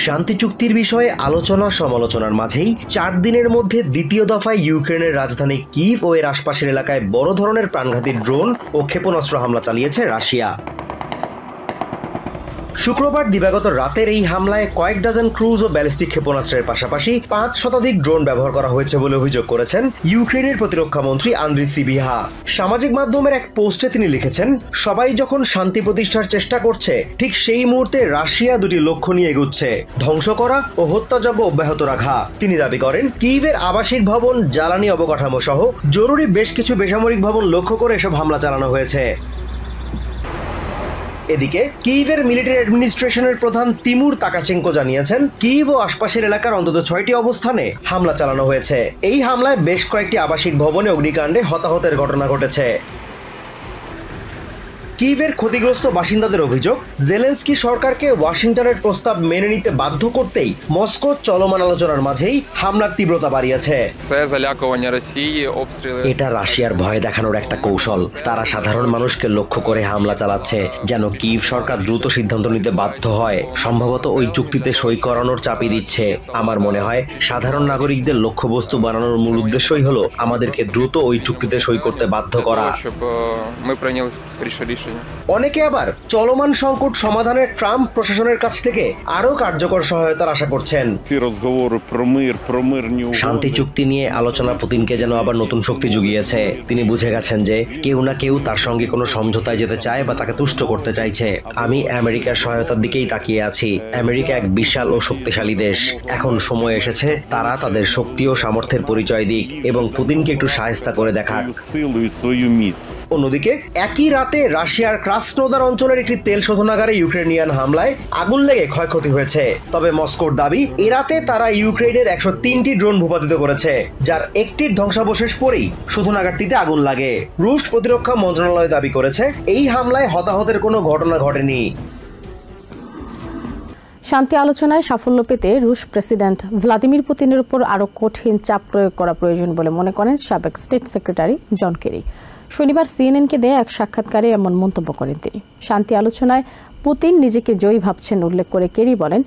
শান্তি চুক্তির বিষয়ে আলোচনা সমালোচনার মাঝেই 4 দিনের মধ্যে দ্বিতীয় দফায় ইউক্রেনের রাজধানী কিভ ও এর আশপাশের এলাকায় বড় ধরনের প্রাণঘাতী ড্রোন ও ক্ষেপণাস্ত্র হামলা চালিয়েছে রাশিয়া। শুক্রবার দিবাগত রাতের এই হামলায় কয়েক ডজন ক্রুজ ও ব্যালিস্টিক ক্ষেপণাস্ত্রের পাশাপাশি 5 শতাধিক ড্রোন ব্যবহার করা হয়েছে বলে অভিযোগ করেছেন ইউক্রেনের প্রতিরক্ষা মন্ত্রী আন্দ্রি সিবিহা। সামাজিক মাধ্যমের এক পোস্টে তিনি লিখেছেন, সবাই যখন শান্তি প্রতিষ্ঠার চেষ্টা করছে ঠিক সেই মুহূর্তে রাশিয়া দুটি লক্ষ্য নিয়ে এগুচ্ছে, ধ্বংস করা ও হত্যাযজ্ঞ অব্যাহত রাখা। তিনি দাবি করেন, কিভের আবাসিক ভবন, জ্বালানি অবকাঠামো সহ জরুরি বেশ কিছু বেসামরিক ভবন লক্ষ্য করে এসব হামলা চালানো হয়েছে। এদিকে কিভের মিলিটারি অ্যাডমিনিস্ট্রেশনের প্রধান তিমুর তাকাচেঙ্কো জানিয়েছেন, কিভ ও আশপাশের এলাকার অন্তত 6টি অবস্থানে হামলা চালানো হয়েছে। এই হামলায় বেশ কয়েকটি আবাসিক ভবনে অগ্নিকাণ্ডে হতাহতের ঘটনা ঘটেছে। কিভের ক্ষতিগ্রস্ত বাসিন্দাদের অভিযোগ, জেলেন্সকি সরকারকে ওয়াশিংটনের প্রস্তাব মেনে নিতে বাধ্য করতেই মস্কো চলমান আলোচনার মাঝেই হামলার তীব্রতা বাড়িয়েছে। এটা রাশিয়ার ভয় দেখানোর একটা কৌশল। তারা সাধারণ মানুষকে লক্ষ্য করে হামলা চালাচ্ছে যেন কিভ সরকার দ্রুত সিদ্ধান্ত নিতে বাধ্য হয়। সম্ভবত ওই চুক্তিতে সই করানোর চাপই দিচ্ছে। আমার মনে হয় সাধারণ নাগরিকদের লক্ষ্যবস্তু বানানোর মূল উদ্দেশ্যই হলো আমাদেরকে দ্রুত ওই চুক্তিতে সই করতে বাধ্য করা। অনেকে আবার চলমান সংকট সমাধানে ট্রাম্প প্রশাসনের কাছ থেকে আরো কার্যকর সহায়তার আশা করছেন। শান্তি চুক্তি নিয়ে আলোচনা পুতিনকে যেন আবার নতুন শক্তি জুগিয়েছে। তিনি বুঝে গেছেন যে কেউ না কেউ তার সঙ্গে কোনো সমঝোতায় যেতে চায় বা তাকে তুষ্ট করতে চাইছে। আমি আমেরিকার সহায়তার দিকেই তাকিয়ে আছি। আমেরিকা এক বিশাল ও শক্তিশালী দেশ। এখন সময় এসেছে তারা তাদের শক্তি ও সামর্থ্যের পরিচয় দিক এবং পুতিনকে একটু সাহায্য করে দেখাক। অন্যদিকে একই রাতে রাশিয়ার ক্রাসনোদার অঞ্চলের একটি তেল শোধনাগারে ইউক্রেনিয়ান হামলায় আগুন লেগে ক্ষয়ক্ষতি হয়েছে। তবে মস্কোর দাবি, এ রাতে তারা ইউক্রেনের 103টি ড্রোন ভূপাতিত করেছে, যার একটির ধ্বংসাবশেষ পরেই শোধনাগারটিতে আগুন লাগে। রুশ প্রতিরক্ষা মন্ত্রণালয় দাবি করেছে এই হামলায় হতাহতের কোনো ঘটনা ঘটেনি। শান্তি আলোচনায় সাফল্য পেতে রুশ প্রেসিডেন্ট ভ্লাদিমির পুতিনের উপর আরও কঠিন চাপ প্রয়োগ করা প্রয়োজন বলে মনে করেন সাবেক স্টেট সেক্রেটারি জন কেরি। শনিবার সিএনএনকে দেয়া এক সাক্ষাৎকারে এমন মন্তব্য করেন তিনি। শান্তি আলোচনায় পুতিন নিজেকে জয়ী ভাবছেন উল্লেখ করে কেরি বলেন,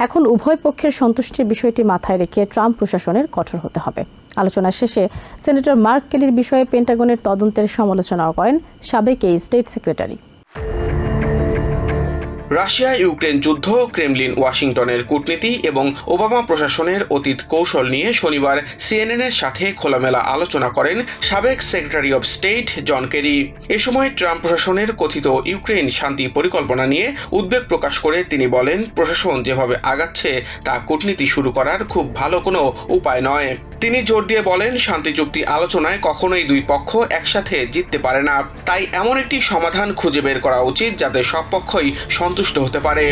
এখন উভয় পক্ষের সন্তুষ্টির বিষয়টি মাথায় রেখে ট্রাম্প প্রশাসনের কঠোর হতে হবে। আলোচনার শেষে সেনেটর মার্ক কেলির বিষয়ে পেন্টাগনের তদন্তের সমালোচনাও করেন সাবেক এই স্টেট সেক্রেটারি। রাশিয়া ইউক্রেন যুদ্ধ, ক্রেমলিন ওয়াশিংটনের কূটনীতি এবং ওবামা প্রশাসনের অতীত কৌশল নিয়ে শনিবার সিএনএনের সাথে খোলামেলা আলোচনা করেন সাবেক secretary of state John Kerry. এ সময় ট্রাম্প প্রশাসনের কথিত ইউক্রেন শান্তি পরিকল্পনা নিয়ে উদ্বেগ প্রকাশ করে তিনি বলেন, প্রশাসন যেভাবে আগাচ্ছে তা কূটনীতি শুরু করার খুব ভালো কোনো উপায় নয়। তিনি জোর দিয়ে বলেন, শান্তি চুক্তি আলোচনায় কখনোই দুই পক্ষ একসাথে জিততে পারে না। তাই এমন একটি সমাধান খুঁজে বের করা উচিত যাতে সব পক্ষই সন্তুষ্ট হতে পারে।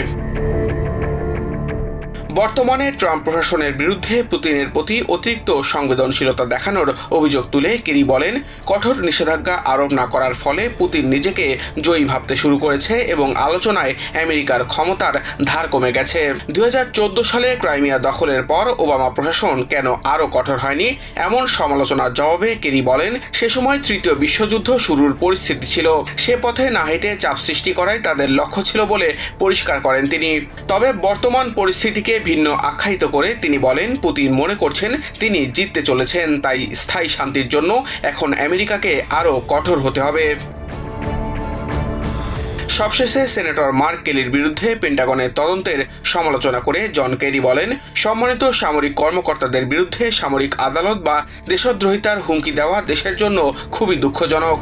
বর্তমানে ট্রাম্প প্রশাসনের বিরুদ্ধে পুতিনের প্রতি অতিরিক্ত সংবেদনশীলতা দেখানোর অভিযোগ তুলে কেরি বলেন, কঠোর নিষেধাজ্ঞা আরোপ না করার ফলে পুতিন নিজেকে জয়ী ভাবতে শুরু করেছে এবং আলোচনায় আমেরিকার ক্ষমতার ধার কমে গেছে। 2014 সালে ক্রাইমিয়া দখলের পর ওবামা প্রশাসন কেন আরও কঠোর হয়নি, এমন সমালোচনার জবাবে কেরি বলেন, সে সময় তৃতীয় বিশ্বযুদ্ধ শুরুর পরিস্থিতি ছিল। সে পথে না হেঁটে চাপ সৃষ্টি করাই তাদের লক্ষ্য ছিল বলে পরিষ্কার করেন তিনি। তবে বর্তমান পরিস্থিতিকে ভিন্ন আখ্যায়িত করে তিনি বলেন, পুতিন মনে করছেন তিনি জিততে চলেছেন, তাই স্থায়ী শান্তির জন্য এখন আমেরিকাকে আরও কঠোর হতে হবে। সবশেষে সেনেটর মার্ক কেলির বিরুদ্ধে পেন্টাগনের তদন্তের সমালোচনা করে জন কেরি বলেন, সম্মানিত সামরিক কর্মকর্তাদের বিরুদ্ধে সামরিক আদালত বা দেশদ্রোহিতার হুমকি দেওয়া দেশের জন্য খুবই দুঃখজনক।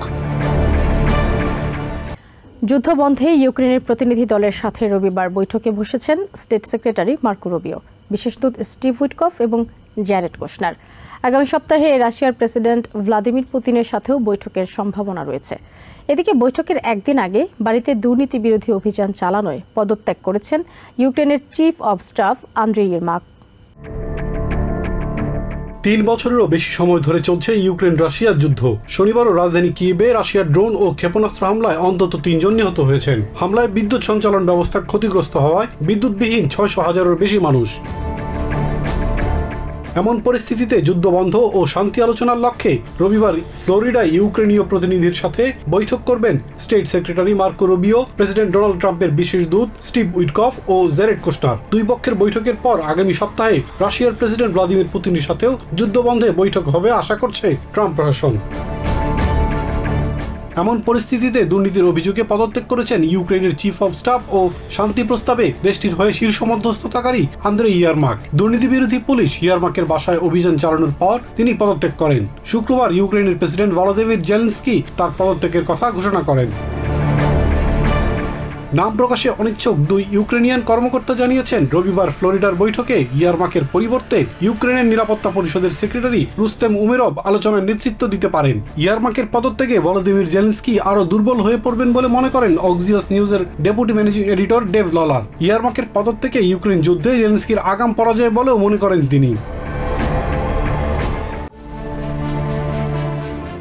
যুদ্ধবন্ধে ইউক্রেনের প্রতিনিধি দলের সাথে রবিবার বৈঠকে বসেছেন স্টেট সেক্রেটারি মার্কো রুবিও, বিশেষ দূত স্টিভ উইটকফ এবং জ্যারেড কুশনার। আগামী সপ্তাহে রাশিয়ার প্রেসিডেন্ট ভ্লাদিমির পুতিনের সাথেও বৈঠকের সম্ভাবনা রয়েছে। এদিকে বৈঠকের একদিন আগে বাড়িতে দুর্নীতি বিরোধী অভিযান চালানোয় পদত্যাগ করেছেন ইউক্রেনের চিফ অব স্টাফ আন্দ্রি ইরমাক। 3 বছরেরও বেশি সময় ধরে চলছে ইউক্রেন রাশিয়ার যুদ্ধ। শনিবারও রাজধানী কিয়েভে রাশিয়ার ড্রোন ও ক্ষেপণাস্ত্র হামলায় অন্তত 3 জন নিহত হয়েছেন। হামলায় বিদ্যুৎ সঞ্চালন ব্যবস্থা ক্ষতিগ্রস্ত হওয়ায় বিদ্যুৎবিহীন 600,000-এর বেশি মানুষ। এমন পরিস্থিতিতে যুদ্ধবন্ধ ও শান্তি আলোচনার লক্ষ্যে রবিবার ফ্লোরিডায় ইউক্রেনীয় প্রতিনিধির সাথে বৈঠক করবেন state secretary Marco Rubio, president Donald ট্রাম্পের বিশেষ দূত স্টিভ উইটকফ ও জেরেড কুশনার। দুই পক্ষের বৈঠকের পর আগামী সপ্তাহে রাশিয়ার প্রেসিডেন্ট ভ্লাদিমির পুতিনের সাথেও যুদ্ধবন্ধে বৈঠক হবে আশা করছে ট্রাম্প প্রশাসন। এমন পরিস্থিতিতে দুর্নীতির অভিযোগে পদত্যাগ করেছেন ইউক্রেনের চিফ অব স্টাফ ও শান্তি প্রস্তাবে দেশটির হয়ে শীর্ষ মধ্যস্থতাকারী আন্দ্রে ইয়ারমাক। দুর্নীতি বিরোধী পুলিশ ইয়ারমাকের বাসায় অভিযান চালানোর পর তিনি পদত্যাগ করেন। শুক্রবার ইউক্রেনের প্রেসিডেন্ট ভলোদিমির জেলেনস্কি তার পদত্যাগের কথা ঘোষণা করেন। নাম প্রকাশে অনিচ্ছুক দুই ইউক্রেনিয়ান কর্মকর্তা জানিয়েছেন রবিবার ফ্লোরিডার বৈঠকে ইয়ারমাকের পরিবর্তে ইউক্রেনের নিরাপত্তা পরিষদের সেক্রেটারি রুস্তেম উমেরভ আলোচনায় নেতৃত্ব দিতে পারেন। ইয়ারমাকের পদত্যাগে ভলোদিমির জেলেনস্কি আরও দুর্বল হয়ে পড়বেন বলে মনে করেন অক্সিওস নিউজের deputy managing editor Dave Lawler. ইয়ারমাকের পদত্যাগে ইউক্রেন যুদ্ধে জেলেনস্কির আগাম পরাজয় বলেও মনে করেন তিনি।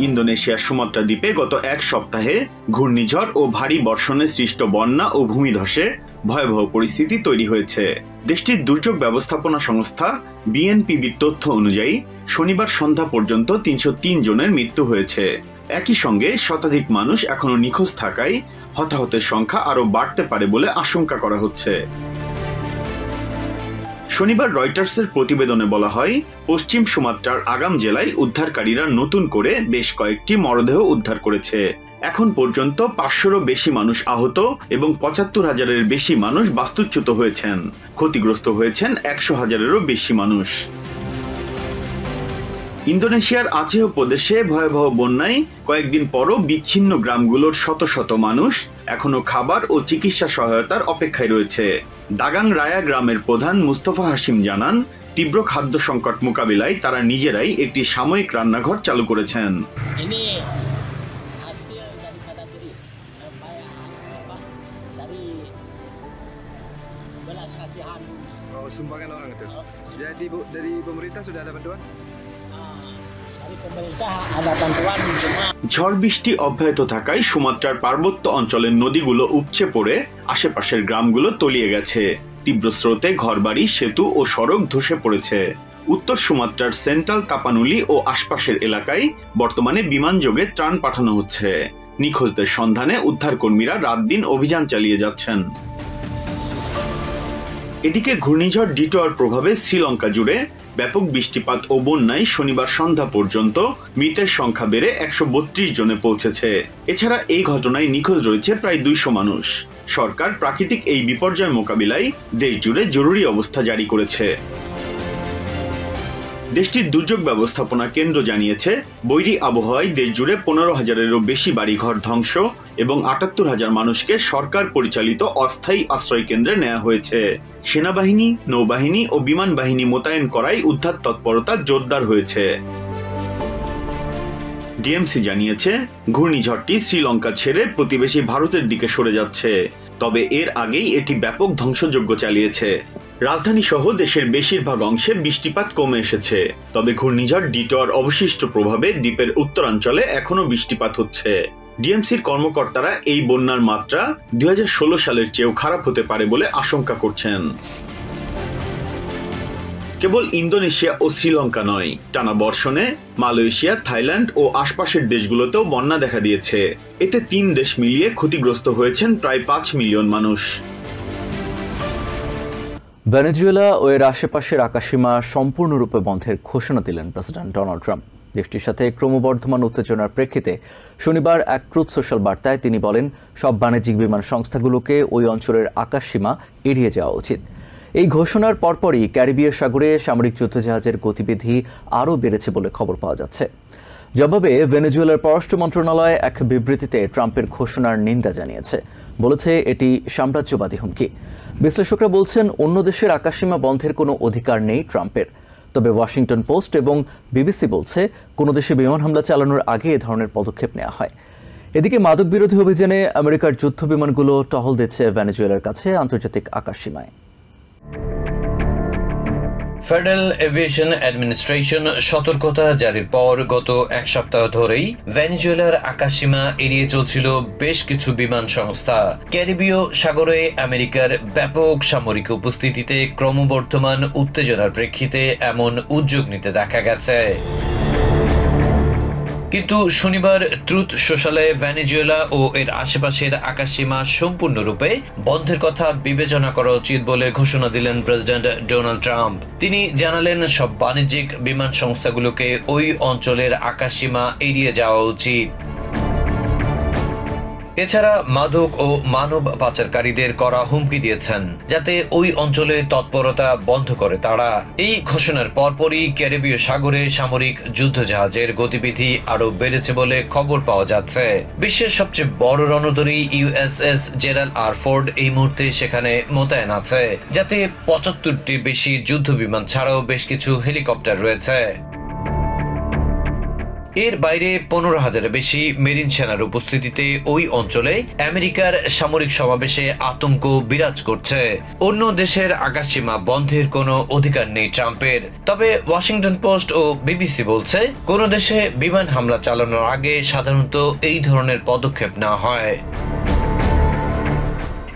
ইন্দোনেশিয়ার সুমাত্রা দ্বীপে গত এক সপ্তাহে ঘূর্ণিঝড় ও ভারী বর্ষণে সৃষ্ট বন্যা ও ভূমিধসে ভয়াবহ পরিস্থিতি তৈরি হয়েছে। দেশটির দুর্যোগ ব্যবস্থাপনা সংস্থা বিএনপিবির তথ্য অনুযায়ী শনিবার সন্ধ্যা পর্যন্ত ৩০৩ জনের মৃত্যু হয়েছে। একই সঙ্গে শতাধিক মানুষ এখনো নিখোঁজ থাকায় হতাহতের সংখ্যা আরও বাড়তে পারে বলে আশঙ্কা করা হচ্ছে। শনিবার রয়টার্সের প্রতিবেদনে বলা হয়, পশ্চিম সুমাত্রার আগাম জেলায় উদ্ধারকারীরা নতুন করে বেশ কয়েকটি মরদেহ উদ্ধার করেছে। এখন পর্যন্ত ৫০০রও বেশি মানুষ আহত এবং ৭৫,০০০-এর বেশি মানুষ বাস্তুচ্যুত হয়েছেন। ক্ষতিগ্রস্ত হয়েছেন ১০০,০০০-এরও বেশি মানুষ। ইন্দোনেশিয়ার আচেহ প্রদেশে ভয়াবহ বন্যায় কয়েকদিন পরও বিচ্ছিন্ন গ্রামগুলোর শত শত মানুষ এখনো খাবার ও চিকিৎসা সহায়তার অপেক্ষায় রয়েছে। দাগাং রায়া গ্রামের প্রধান মুস্তফা হাশিম জানান, তীব্র খাদ্য সংকট মোকাবিলায় তারা নিজেরাই একটি সাময়িক রান্নাঘর চালু করেছেন। Sumbangan orang itu. Jadi dari pemerintah sudah ada bantuan? ঝড় বৃষ্টি অব্যাহত থাকায় সুমাত্রার পার্বত্য অঞ্চলের নদীগুলো উপচে পড়ে আশেপাশের গ্রামগুলো তলিয়ে গেছে। তীব্র স্রোতে ঘরবাড়ি, সেতু ও সড়ক ধসে পড়েছে। উত্তর সুমাত্রার সেন্ট্রাল তাপানুলি ও আশপাশের এলাকায় বর্তমানে বিমানযোগে ত্রাণ পাঠানো হচ্ছে। নিখোঁজদের সন্ধানে উদ্ধারকর্মীরা রাত দিন অভিযান চালিয়ে যাচ্ছেন। এদিকে ঘূর্ণিঝড় ডিটোয়ার প্রভাবে শ্রীলঙ্কা জুড়ে ব্যাপক বৃষ্টিপাত ও বন্যায় শনিবার সন্ধ্যা পর্যন্ত মৃতের সংখ্যা বেড়ে ১৩২ জনে পৌঁছেছে। এছাড়া এই ঘটনায় নিখোঁজ রয়েছে প্রায় ২০০ মানুষ। সরকার প্রাকৃতিক এই বিপর্যয় মোকাবিলায় দেশ জুড়ে জরুরি অবস্থা জারি করেছে। দেশটির দুর্যোগ ব্যবস্থাপনা কেন্দ্র জানিয়েছে, বৈরী আবহাওয়ায় দেশ জুড়ে ১৫,০০০-এরও বেশি বাড়িঘর ধ্বংস এবং ৭৮,০০০ মানুষকে সরকার পরিচালিত অস্থায়ী আশ্রয় কেন্দ্রে নেওয়া হয়েছে। সেনাবাহিনী, নৌবাহিনী ও বিমান বাহিনী মোতায়েন করায় উদ্ধার তৎপরতা জোরদার হয়েছে। ডিএমসি জানিয়েছে, ঘূর্ণিঝড়টি শ্রীলঙ্কা ছেড়ে প্রতিবেশী ভারতের দিকে সরে যাচ্ছে, তবে এর আগেই এটি ব্যাপক ধ্বংসযজ্ঞ চালিয়েছে। রাজধানী সহ দেশের বেশিরভাগ অংশে বৃষ্টিপাত কমে এসেছে, তবে ঘূর্ণিঝড় ডিটোয়ার অবশিষ্ট প্রভাবে দ্বীপের উত্তরাঞ্চলে এখনো বৃষ্টিপাত হচ্ছে। ডিএমসির কর্মকর্তারা এই বন্যার মাত্রা ২০১৬ সালের চেয়েও খারাপ হতে পারে বলে আশঙ্কা করছেন। কেবল ইন্দোনেশিয়া ও শ্রীলঙ্কা নয়, টানা বর্ষণে মালয়েশিয়া, থাইল্যান্ড ও আশপাশের দেশগুলোতেও বন্যা দেখা দিয়েছে। এতে ৩ দেশ মিলিয়ে ক্ষতিগ্রস্ত হয়েছেন প্রায় ৫ মিলিয়ন মানুষ। ভেনেজুয়েলা ও এর আশেপাশের আকাশসীমা সম্পূর্ণরূপে বন্ধের ঘোষণা দিলেন প্রেসিডেন্ট ডোনাল্ড ট্রাম্প। দেশটির সাথে ক্রমবর্ধমান উত্তেজনার প্রেক্ষিতে শনিবার এক ট্রুথ সোশ্যাল বার্তায় তিনি বলেন, সব বাণিজ্যিক বিমান সংস্থাগুলোকে ওই অঞ্চলের আকাশসীমা এড়িয়ে যাওয়া উচিত। এই ঘোষণার পরপরই ক্যারিবীয় সাগরে সামরিক যুদ্ধজাহাজের গতিবিধি আরও বেড়েছে বলে খবর পাওয়া যাচ্ছে। জবাবে ভেনেজুয়েলার পররাষ্ট্র মন্ত্রণালয় এক বিবৃতিতে ট্রাম্পের ঘোষণার নিন্দা জানিয়েছে, বলেছে এটি সাম্রাজ্যবাদী হুমকি। বিশ্লেষকরা বলছেন, অন্য দেশের আকাশসীমা বন্ধের কোনো অধিকার নেই ট্রাম্পের। তবে ওয়াশিংটন পোস্ট এবং বিবিসি বলছে, কোনো দেশে বিমান হামলা চালানোর আগে এ ধরনের পদক্ষেপ নেওয়া হয়। এদিকে মাদক বিরোধী অভিযানে আমেরিকার যুদ্ধ বিমানগুলো টহল দিচ্ছে ভেনেজুয়েলার কাছে আন্তর্জাতিক আকাশসীমায়। ফেডারেল এভিয়েশন অ্যাডমিনিস্ট্রেশন সতর্কতা জারির পর গত এক সপ্তাহ ধরেই ভেনেজুয়েলার আকাশসীমা এড়িয়ে চলছিল বেশ কিছু বিমান সংস্থা। ক্যারিবীয় সাগরে আমেরিকার ব্যাপক সামরিক উপস্থিতিতে ক্রমবর্ধমান উত্তেজনার প্রেক্ষিতে এমন উদ্যোগ নিতে দেখা গেছে। কিন্তু শনিবার ট্রুথ সোশ্যালে ভেনেজুয়েলা ও এর আশেপাশের আকাশসীমা সম্পূর্ণরূপে বন্ধের কথা বিবেচনা করা উচিত বলে ঘোষণা দিলেন প্রেসিডেন্ট ডোনাল্ড ট্রাম্প। তিনি জানালেন সব বাণিজ্যিক বিমান সংস্থাগুলোকে ওই অঞ্চলের আকাশসীমা এড়িয়ে যাওয়া উচিত। এছাড়া মাদক ও মানব পাচারকারীদের করা হুমকি দিয়েছেন যাতে ওই অঞ্চলে তৎপরতা বন্ধ করে তারা। এই ঘোষণার পরপরই ক্যারিবীয় সাগরে সামরিক যুদ্ধজাহাজের গতিবিধি আরো বেড়েছে বলে খবর পাওয়া যাচ্ছে। বিশ্বের সবচেয়ে বড় রণতরী ইউএসএস জেরাল্ড আর ফোর্ড এই মুহূর্তে সেখানে মোতায়েন আছে, যাতে ৭৫টির বেশি যুদ্ধ বিমান ছাড়াও বেশ কিছু হেলিকপ্টার রয়েছে। এর বাইরে ১৫,০০০-এর বেশি মেরিন সেনার উপস্থিতিতে ওই অঞ্চলে আমেরিকার সামরিক সমাবেশে আতঙ্ক বিরাজ করছে। অন্য দেশের আকাশসীমা বন্ধের কোনো অধিকার নেই ট্রাম্পের। তবে ওয়াশিংটন পোস্ট ও বিবিসি বলছে, কোনো দেশে বিমান হামলা চালানোর আগে সাধারণত এই ধরনের পদক্ষেপ নেওয়া হয়।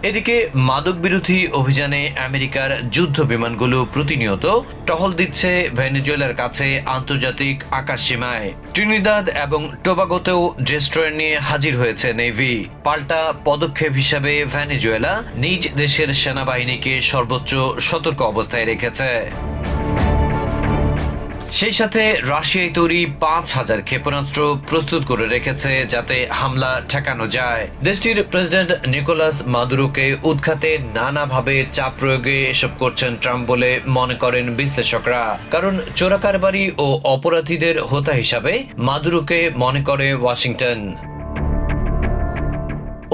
এদিকে মাদক বিরোধী অভিযানে আমেরিকার যুদ্ধ বিমানগুলো প্রতিনিয়ত টহল দিচ্ছে ভেনেজুয়েলার কাছে আন্তর্জাতিক আকাশসীমায়। ট্রিনিদাদ এবং টোবাগোতেও ডেস্ট্রয়ার নিয়ে হাজির হয়েছে নেভি। পাল্টা পদক্ষেপ হিসাবে ভেনেজুয়েলা নিজ দেশের সেনাবাহিনীকে সর্বোচ্চ সতর্ক অবস্থায় রেখেছে। সেই সাথে রাশিয়ায় তৈরি ৫,০০০ ক্ষেপণাস্ত্র প্রস্তুত করে রেখেছে যাতে হামলা ঠেকানো যায়। দেশটির প্রেসিডেন্ট নিকোলাস মাদুরোকে উৎখাতে নানাভাবে চাপ প্রয়োগে এসব করছেন ট্রাম্প বলে মনে করেন বিশ্লেষকরা। কারণ চোরাকারবারি ও অপরাধীদের হোতা হিসাবে মাদুরোকে মনে করে ওয়াশিংটন।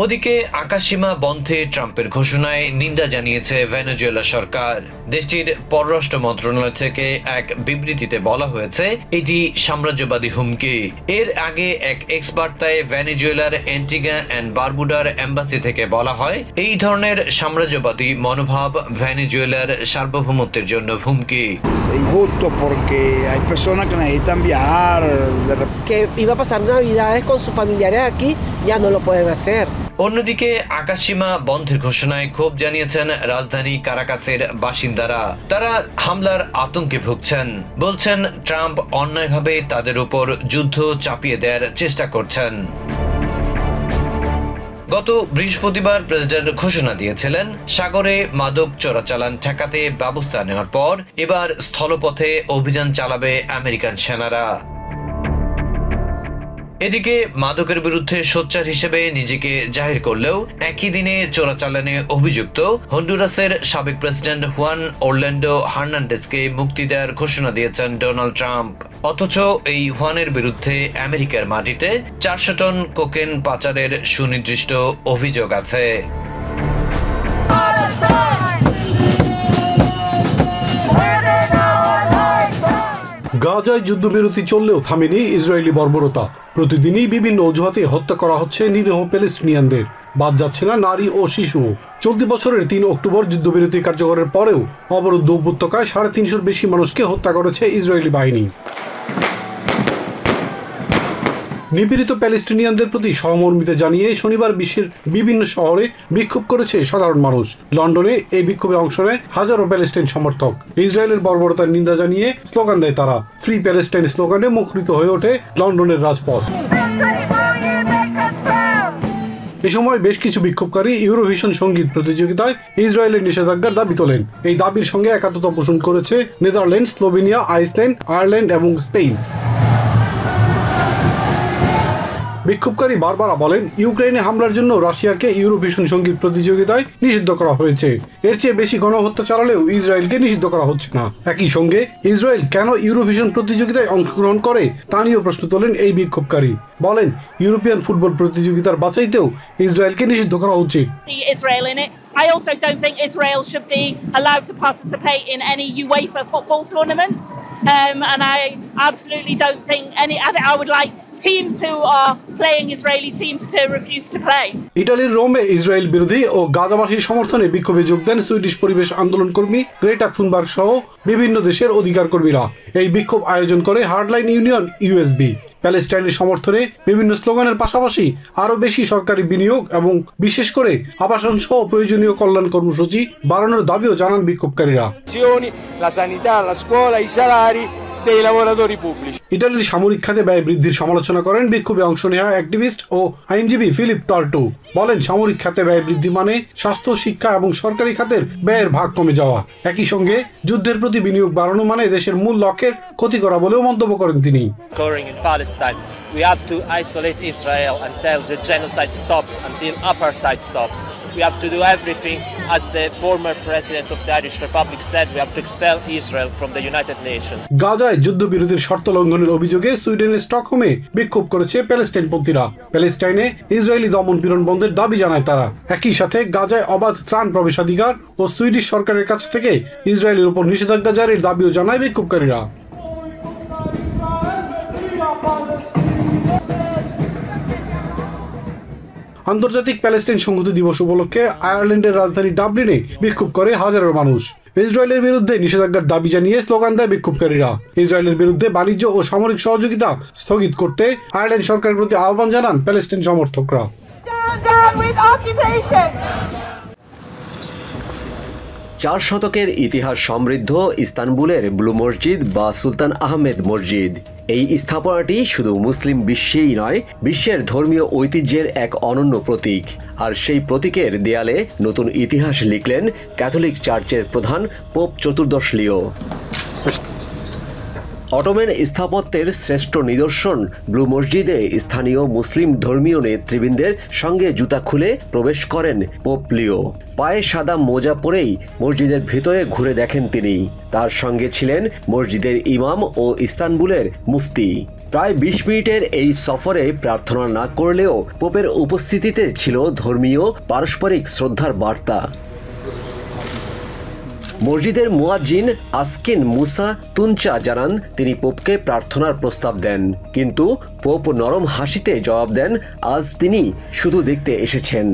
ওদিকে আকাশসীমা বন্ধে ট্রাম্পের ঘোষণায় নিন্দা জানিয়েছে ভেনেজুয়েলা সরকার। দেশটির পররাষ্ট্র মন্ত্রণালয় থেকে এক বিবৃতিতে বলা হয়েছে, এটি সাম্রাজ্যবাদী হুমকি। এর আগে এক এক্স বার্তায় ভেনেজুয়েলার অ্যান্টিগা অ্যান্ড বারবুডার এম্বাসি থেকে বলা হয়, এই ধরনের সাম্রাজ্যবাদী মনোভাব ভেনেজুয়েলার সার্বভৌমত্বের জন্য হুমকি। Injusto porque hay personas que necesitan viajar. Que iba a pasar Navidades con sus familiares aquí, ya no lo pueden hacer. অন্যদিকে আকাশসীমা বন্ধের ঘোষণায় ক্ষোভ জানিয়েছেন রাজধানী কারাকাসের বাসিন্দারা। তারা হামলার আতঙ্কে ভুগছেন। বলছেন ট্রাম্প অন্যায়ভাবে তাদের উপর যুদ্ধ চাপিয়ে দেওয়ার চেষ্টা করছেন। গত বৃহস্পতিবার প্রেসিডেন্ট ঘোষণা দিয়েছিলেন, সাগরে মাদক চোরাচালান ঠেকাতে ব্যবস্থা নেওয়ার পর এবার স্থলপথে অভিযান চালাবে আমেরিকান সেনারা। এদিকে মাদকের বিরুদ্ধে সোচ্চার হিসেবে নিজেকে জাহির করলেও একই দিনে চোরাচালানে অভিযুক্ত হন্ডুরাসের সাবেক প্রেসিডেন্ট হুয়ান অরল্যান্ডো হার্নান্ডেজকে মুক্তি দেওয়ার ঘোষণা দিয়েছেন ডোনাল্ড ট্রাম্প। অথচ এই হুয়ানের বিরুদ্ধে আমেরিকার মাটিতে ৪০০ টন কোকেন পাচারের সুনির্দিষ্ট অভিযোগ আছে। গাজায় যুদ্ধবিরতি চললেও থামেনি ইসরায়েলি বর্বরতা। প্রতিদিনই বিভিন্ন অজুহাতে হত্যা করা হচ্ছে নিরীহ প্যালেস্টিনিয়ানদের, বাদ যাচ্ছে না নারী ও শিশু। চলতি বছরের ৩ অক্টোবর যুদ্ধবিরতি কার্যকরের পরেও অবরুদ্ধ উপত্যকায় ৩৫০-র বেশি মানুষকে হত্যা করেছে ইসরায়েলি বাহিনী। নিপীড়িত প্যালেস্টিনিয়ানদের প্রতি সহমর্মিতা জানিয়ে শনিবার বিশ্বের বিভিন্ন শহরে বিক্ষোভ করেছে সাধারণ মানুষ। লন্ডনে এই বিক্ষোভে অংশ নেয় হাজারো প্যালেস্টাইন সমর্থক। ইসরায়েলের বর্বরতার নিন্দা জানিয়ে স্লোগান দেয় তারা। ফ্রি প্যালেস্টাইন স্লোগানে মুখরিত হয়ে ওঠে লন্ডনের রাজপথ। এ সময় বেশ কিছু বিক্ষোভকারী ইউরোভিশন সঙ্গীত প্রতিযোগিতায় ইসরায়েলের নিষেধাজ্ঞার দাবি তোলেন। এই দাবির সঙ্গে একাত্মতা পোষণ করেছে নেদারল্যান্ড, স্লোভেনিয়া, আইসল্যান্ড, আয়ারল্যান্ড এবং স্পেন। বিক্ষোভকারী বারবারা বলেন, ইউক্রেনে হামলার জন্য রাশিয়াকে ইউরোভিশন সঙ্গীত প্রতিযোগিতায় নিষিদ্ধ করা হয়েছে। এর চেয়ে বেশি গণহত্যা চালালেও ইসরায়েলকে নিষিদ্ধ করা হচ্ছে না। একই সঙ্গে ইসরায়েল কেন ইউরোভিশন প্রতিযোগিতায় অংশগ্রহণ করে তা নিয়েও প্রশ্ন তোলেন এই বিক্ষোভকারী। বলেন, ইউরোপিয়ান ফুটবল প্রতিযোগিতার বাছাইতেও ইসরায়েলকে নিষিদ্ধ করা উচিত। I also don't think Israel should be allowed to participate in any UEFA football tournaments, and I absolutely don't think I would like teams who are playing Israeli teams to refuse to play. ইটালির রোমে Israel বিরোধী ও গাজাবাসীর সমর্থনে বিক্ষোভে যোগ দেন Swedish পরিবেশ আন্দোলন কর্মী Greta Thunberg সহ বিভিন্ন দেশের অধিকার কর্মীরা। এই বিক্ষোভ আয়োজন করে হার্ডলাইন ইউনিয়ন ইউএসবি। প্যালেস্টাইনের সমর্থনে বিভিন্ন স্লোগানের পাশাপাশি আরো বেশি সরকারি বিনিয়োগ এবং বিশেষ করে আবাসন সহ প্রয়োজনীয় কল্যাণ কর্মসূচি বাড়ানোর দাবিও জানান বিক্ষোভকারীরা। ইটালির সামরিক খাতে ব্যয় বৃদ্ধির সমালোচনা করেন বিক্ষোভে অংশ নেওয়া অ্যাক্টিভিস্ট ও আইনজীবী ফিলিপ টর্টো। বলেন, সামরিক খাতে ব্যয় বৃদ্ধি মানে স্বাস্থ্য, শিক্ষা এবং সরকারি খাতের ব্যয়ের ভাগ কমে যাওয়া। একই সঙ্গে যুদ্ধের প্রতি বিনিয়োগ বাড়ানো মানে দেশের মূল লক্ষ্যের ক্ষতি করা বলেও মন্তব্য করেন তিনি। We have to isolate Israel until the genocide stops, until apartheid stops. We have to do everything, as the former president of the Irish Republic said, we have to expel Israel from the United Nations. গাজায় যুদ্ধবিরতির শর্ত লঙ্ঘনের অভিযোগে সুইডেনের স্টকহোমে বিক্ষোভ করেছে প্যালেস্টাইনপন্থীরা। প্যালেস্টাইনে Israeli দমন-পীড়ন বন্ধের দাবি জানায় তারা। একই সাথে গাজায় অবাধ ত্রাণ প্রবেশাধিকার ও সুইডিশ সরকারের কাছ থেকে ইসরায়েলের উপর নিষেধাজ্ঞা জারির দাবিও জানায় বিক্ষোভকারীরা। আন্তর্জাতিক প্যালেস্টাইন সংহতি দিবস উপলক্ষে আয়ারল্যান্ডের রাজধানী ডাবলিনে বিক্ষোভ করে হাজারো মানুষ। ইসরায়েলের বিরুদ্ধে নিষেধাজ্ঞার দাবি জানিয়ে স্লোগান দেয় বিক্ষোভকারীরা। ইসরায়েলের বিরুদ্ধে বাণিজ্য ও সামরিক সহযোগিতা স্থগিত করতে আয়ারল্যান্ড সরকারের প্রতি আহ্বান জানান প্যালেস্টাইন সমর্থকরা। 4 শতকের ইতিহাস সমৃদ্ধ ইস্তানবুলের ব্লু মসজিদ বা সুলতান আহমেদ মসজিদ। এই স্থাপনাটি শুধু মুসলিম বিশ্বেই নয়, বিশ্বের ধর্মীয় ঐতিহ্যের এক অনন্য প্রতীক। আর সেই প্রতীকের দেয়ালে নতুন ইতিহাস লিখলেন ক্যাথলিক চার্চের প্রধান পোপ চতুর্দশ লিও। অটোমান স্থাপত্যের শ্রেষ্ঠ নিদর্শন ব্লু মসজিদে স্থানীয় মুসলিম ধর্মীয় নেতৃবৃন্দের সঙ্গে জুতা খুলে প্রবেশ করেন পোপ লিও। পায়ে সাদা মোজা পরেই মসজিদের ভেতরে ঘুরে দেখেন তিনি। তার সঙ্গে ছিলেন মসজিদের ইমাম ও ইস্তানবুলের মুফতি। প্রায় 20 মিনিটের এই সফরে প্রার্থনা না করলেও পোপের উপস্থিতিতে ছিল ধর্মীয় পারস্পরিক শ্রদ্ধার বার্তা। মসজিদের মুয়াজ্জিন আসকিন মুসা তুনচা জানান, তিনি পোপকে প্রার্থনার প্রস্তাব দেন, কিন্তু পোপ নরম হাসিতে জবাব দেন আজ তিনি শুধু দেখতে এসেছেন।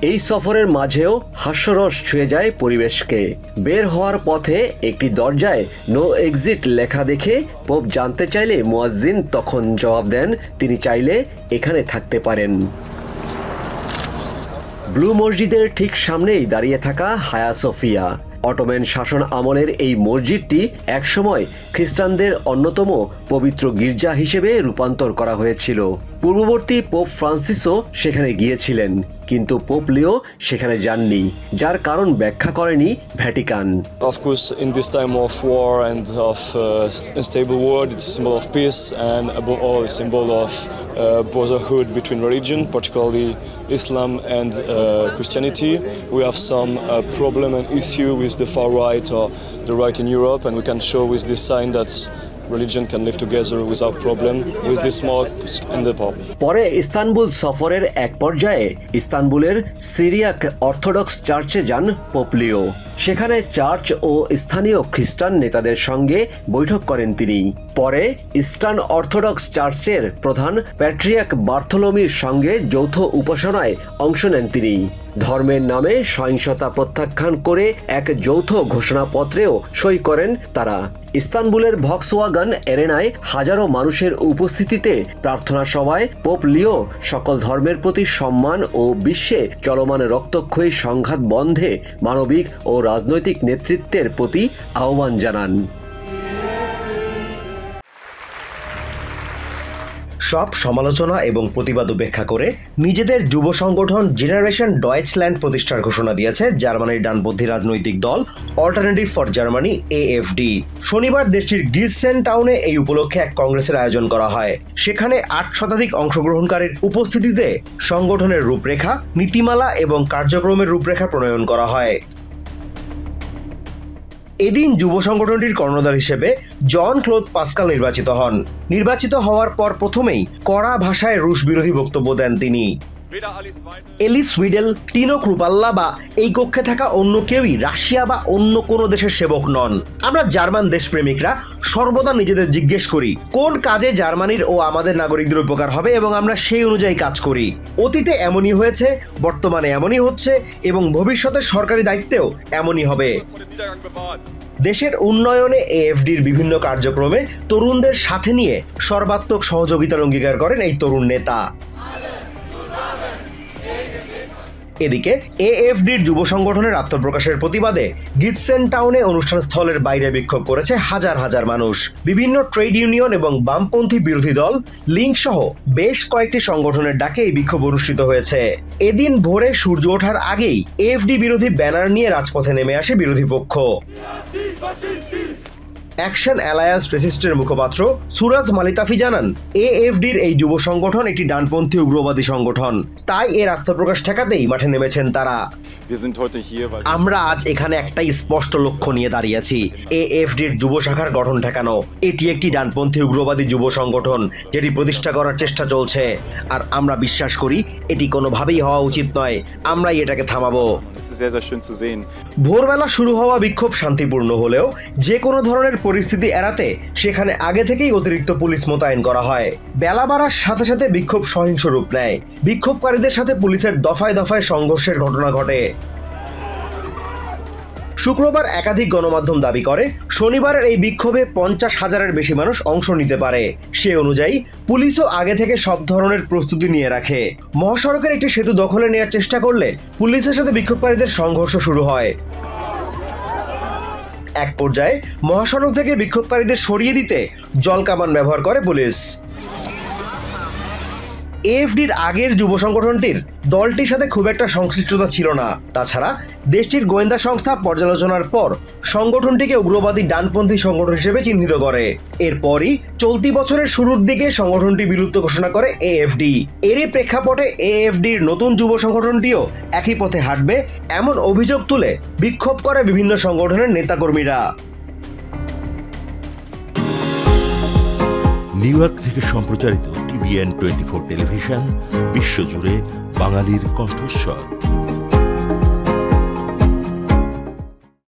এই সফরের মাঝেও হাস্যরস ছুঁয়ে যায় পরিবেশকে। বের হওয়ার পথে একটি দরজায় নো এক্সিট লেখা দেখে পোপ জানতে চাইলে মুয়াজ্জিন তখন জবাব দেন তিনি চাইলে এখানে থাকতে পারেন। ব্লু মসজিদের ঠিক সামনেই দাঁড়িয়ে থাকা হায়া সোফিয়া। অটোমান শাসন আমলের এই মসজিদটি একসময় খ্রিস্টানদের অন্যতম পবিত্র গির্জা হিসেবে রূপান্তর করা হয়েছিল। পূর্ববর্তী পোপ ফ্রান্সিসও সেখানে গিয়েছিলেন, কিন্তু পোপ লিও সেখানে যাননি, যার কারণ ব্যাখ্যা করেনি Vatican. Of course, in this time of war and of unstable world, it's a symbol of peace and above all a symbol of brotherhood between religion, particularly Islam and Christianity. We have some problem and issue with the far right or the right in Europe, and we can show with this sign that religion can live together without problem with this mosque and the Pope. পরে Istanbul সফরের এক পর্যায়ে ইস্তানবুলের Syriac orthodox চার্চে যান pope লিও। সেখানে church ও স্থানীয় খ্রিস্টান নেতাদের সঙ্গে বৈঠক করেন তিনি। পরে ইস্টার্ন অর্থোডক্স চার্চের প্রধান প্যাট্রিয়ার্ক বার্থোলোমির সঙ্গে যৌথ উপাসনায় অংশ নেন তিনি। ধর্মের নামে সহিংসতা প্রত্যাখ্যান করে এক যৌথ ঘোষণাপত্রেও সই করেন তারা। ইস্তানবুলের ভক্সওয়াগন এরেনায় হাজারো মানুষের উপস্থিতিতে প্রার্থনা সভায় পোপ লিও সকল ধর্মের প্রতি সম্মান ও বিশ্বে চলমান রক্তক্ষয়ী সংঘাত বন্ধে মানবিক ও রাজনৈতিক নেতৃত্বের প্রতি আহ্বান জানান। সব সমালোচনা এবং প্রতিবাদ উপেক্ষা করে নিজেদের যুব সংগঠন জেনারেশন ডয়েচল্যান্ড প্রতিষ্ঠার ঘোষণা দিয়েছে জার্মানির ডানপন্থী রাজনৈতিক দল অল্টারনেটিভ ফর জার্মানি AFD। শনিবার দেশটির গিসেন টাউনে এই উপলক্ষে এক কংগ্রেসের আয়োজন করা হয়। সেখানে 8 শতাধিক অংশগ্রহণকারীর উপস্থিতিতে সংগঠনের রূপরেখা, নীতিমালা এবং কার্যক্রমের রূপরেখা প্রণয়ন করা হয়। এদিন যুব সংগঠনটির কর্ণধার হিসেবে জন ক্লোদ পাস্কাল নির্বাচিত হন। নির্বাচিত হওয়ার পর প্রথমেই কড়া ভাষায় রুশ বিরোধী বক্তব্য দেন তিনি। এলিস উইডেল, টিনো ক্রুপাল্লা বা এই কক্ষে থাকা অন্য কেউই রাশিয়া বা অন্য কোনো দেশের সেবক নন। আমরা জার্মান দেশপ্রেমিকরা সর্বদা নিজেদের জিজ্ঞেস করি কোন কাজে জার্মানির ও আমাদের নাগরিকদের উপকার হবে এবং আমরা সেই অনুযায়ী কাজ করি। অতীতে এমনই হয়েছে, বর্তমানে এমনই হচ্ছে এবং ভবিষ্যতের সরকারি দায়িত্বেও এমনই হবে। দেশের উন্নয়নে এএফডির বিভিন্ন কার্যক্রমে তরুণদের সাথে নিয়ে সর্বাত্মক সহযোগিতার অঙ্গীকার করেন এই তরুণ নেতা। এদিকে এএফডির যুব সংগঠনের আত্মপ্রকাশের প্রতিবাদে গিটসেন টাউনে অনুষ্ঠান স্থলের বাইরে বিক্ষোভ করেছে হাজার হাজার মানুষ। বিভিন্ন ট্রেড ইউনিয়ন এবং বামপন্থী বিরোধী দল, লিঙ্ক সহ বেশ কয়েকটি সংগঠনের ডাকে এই বিক্ষোভ অনুষ্ঠিত হয়েছে। এদিন ভোরে সূর্য ওঠার আগেই এএফডি বিরোধী ব্যানার নিয়ে রাজপথে নেমে আসে বিরোধী পক্ষ। অ্যাকশন অ্যালায়েন্স রেসিস্টের মুখপাত্র সুরাজ মালিতাফি জানান, এএফডির এই যুব সংগঠন একটি ডানপন্থী উগ্রবাদী সংগঠন, তাই এর আত্মপ্রকাশ ঠেকাতেই মাঠে নেমেছেন তারা। আমরা আজ এখানে একটাই স্পষ্ট লক্ষ্য নিয়ে দাঁড়িয়েছি, এএফডির যুব শাখার গঠন ঠেকানো। এটি একটি ডানপন্থী উগ্রবাদী যুব সংগঠন যেটি প্রতিষ্ঠা করার চেষ্টা চলছে, আর আমরা বিশ্বাস করি এটি কোনোভাবেই হওয়া উচিত নয়। আমরাই এটাকে থামাবো। ভোরবেলা শুরু হওয়া বিক্ষোভ শান্তিপূর্ণ হলেও যে কোনো ধরনের পরিস্থিতি এড়াতে সেখানে আগে থেকেই অতিরিক্ত পুলিশ মোতায়েন করা হয়। বেলা বাড়ার সাথে সাথে বিক্ষোভ সহিংস রূপ নেয়। বিক্ষোভকারীদের সাথে পুলিশের দফায় দফায় সংঘর্ষের ঘটনা ঘটে। শুক্রবার একাধিক গণমাধ্যম দাবি করে শনিবারের এই বিক্ষোভে 50,000-এর বেশি মানুষ অংশ নিতে পারে। সে অনুযায়ী পুলিশও আগে থেকে সব ধরনের প্রস্তুতি নিয়ে রাখে। মহাসড়কের একটি সেতু দখলে নেওয়ার চেষ্টা করলে পুলিশের সাথে বিক্ষোভকারীদের সংঘর্ষ শুরু হয়। এক পর্যায়ে মহাসড়ক থেকে বিক্ষোভকারীদের সরিয়ে দিতে জলকামান ব্যবহার করে পুলিশ। এএফডির আগের যুব সংগঠনটির দলটির সাথে খুব একটা সংশ্লিষ্টতা ছিল না। তাছাড়া দেশটির গোয়েন্দা সংস্থা পর্যালোচনার পর সংগঠনটিকে উগ্রবাদী ডানপন্থী সংগঠন হিসেবে চিহ্নিত করে। এরপরই চলতি বছরের শুরুর দিকে সংগঠনটি বিলুপ্ত ঘোষণা করে এএফডি। এরই প্রেক্ষাপটে এএফডির নতুন যুব সংগঠনটিও একই পথে হাঁটবে এমন অভিযোগ তুলে বিক্ষোভ করে বিভিন্ন সংগঠনের নেতাকর্মীরা। নিউ ইয়র্ক থেকে সম্প্রচারিত TVN 24 টেলিভিশন বিশ্বজুড়ে বাঙালির কণ্ঠস্বর।